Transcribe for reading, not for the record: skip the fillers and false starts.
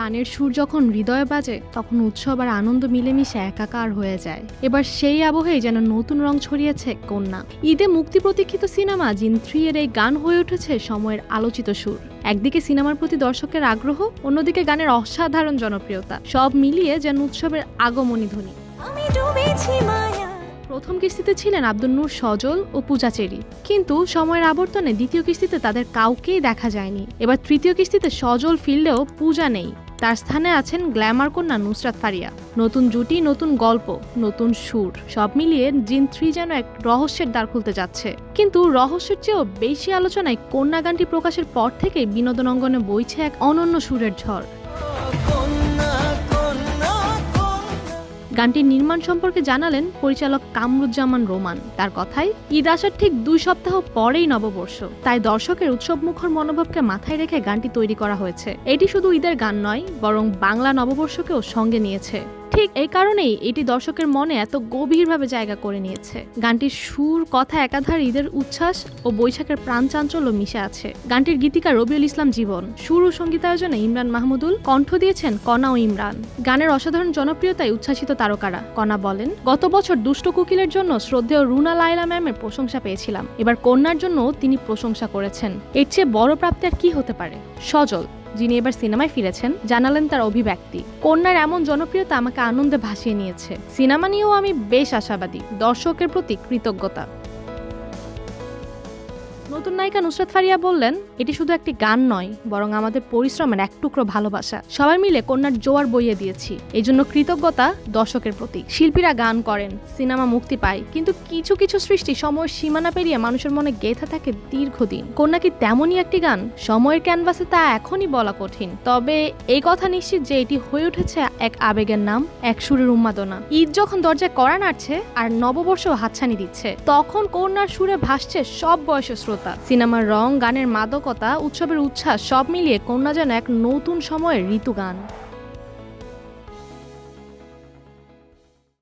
গানের সুর যখন হৃদয়ে বাজে তখন উৎসব আর আনন্দ মিলেমিশে একাকার হয়ে যায়। এবার সেই আবহেই যেন নতুন রং ছড়িয়েছে কন্যা। ঈদে মুক্তি প্রতীক্ষিত সিনেমা জিন 3 এর এই গান হয়ে উঠেছে সময়ের আলোচিত সুর। একদিকে সিনেমার প্রতি দর্শকের আগ্রহ, অন্যদিকে গানের অসাধারণ জনপ্রিয়তা, সব মিলিয়ে যেন উৎসবের আগমনী ধ্বনি। প্রথম কিস্তিতে ছিলেন আব্দুল নূর সজল ও পূজা চেরি, কিন্তু সময়ের আবর্তনে দ্বিতীয় কিস্তিতে তাদের কাউকেই দেখা যায়নি। এবার তৃতীয় কিস্তিতে সজল ফিরলেও পূজা নেই, তার স্থানে আছেন গ্ল্যামার কন্যা নুসরাত ফারিয়া। নতুন জুটি, নতুন গল্প, নতুন সুর, সব মিলিয়ে জিন 3 যেন এক রহস্যের দ্বার খুলতে যাচ্ছে। কিন্তু রহস্যের চেয়েও বেশি আলোচনায় কন্যা গানটি প্রকাশের পর থেকেই বিনোদন অঙ্গনে বইছে এক অনন্য সুরের ঝড়। গানটির নির্মাণ সম্পর্কে জানালেন পরিচালক কামরুজ্জামান রোমান। তার কথায়, ঈদ আসার ঠিক 2 সপ্তাহ পরেই নববর্ষ, তাই দর্শকের উৎসবমুখর মনোভাবকে মাথায় রেখে গানটি তৈরি করা হয়েছে। এটি শুধু ঈদের গান নয়, বরং বাংলা নববর্ষকেও সঙ্গে নিয়েছে। ঠিক এই কারণেই এটি দর্শকের মনে এত গভীরভাবে জায়গা করে নিয়েছে। গানটির সুর, কথা একাধারে ঈদের উচ্ছ্বাস ও বৈশাখের প্রাণ চাঞ্চল্য মিশে আছে। গানটির গীতিকার রবিউল ইসলাম জীবন, সুর ও সঙ্গীতায়োজনে ইমরান মাহমুদুল, কণ্ঠ দিয়েছেন কণা ও ইমরান। গানের অসাধারণ জনপ্রিয়তায় উচ্ছ্বাসিত তারকারা। কণা বলেন, গত বছর দুষ্ট কোকিলের জন্য শ্রদ্ধেয় রুনা লায়লা ম্যামের প্রশংসা পেয়েছিলাম, এবার কন্যার জন্য তিনি প্রশংসা করেছেন। এর চেয়ে বড় প্রাপ্তি আর কি হতে পারে। সজল, যিনি এবার সিনেমায় ফিরেছেন, জানালেন তার অভিব্যক্তি, কন্যার এমন জনপ্রিয়তা আমাকে আনন্দে ভাসিয়ে নিয়েছে। সিনেমা নিয়েও আমি বেশ আশাবাদী, দর্শকের প্রতি কৃতজ্ঞতা। নতুন নায়িকা নুসরাত ফারিয়া বললেন, এটি শুধু একটি গান নয়, বরং আমাদের পরিশ্রমের এক টুকরো ভালোবাসা। সবাই মিলে কন্যার জোয়ার বইয়ে দিয়েছি, এই জন্য কৃতজ্ঞতা দর্শকের প্রতি। শিল্পীরা গান করেন, সিনেমা মুক্তি পায়, কিন্তু কিছু কিছু সৃষ্টি সময়ের সীমানা পেরিয়ে মানুষের মনে গেঁথে থাকে দীর্ঘদিন। কন্যা কি তেমনই একটি গান? সময়ের ক্যানভাসে তা এখনই বলা কঠিন, তবে এই কথা নিশ্চিত যে এটি হয়ে উঠেছে এক আবেগের নাম, এক সুরের উন্মাদনা। ঈদ যখন দরজায় কড়া নাড়ছে আর নববর্ষ হাতছানি দিচ্ছে, তখন কন্যার সুরে ভাসছে সব বয়সের শ্রোতা। সিনেমার রং, গানের মাদকতা, উৎসবের উচ্ছ্বাস, সব মিলিয়ে কন্যা যেন এক নতুন সময়ের ঋতুগান।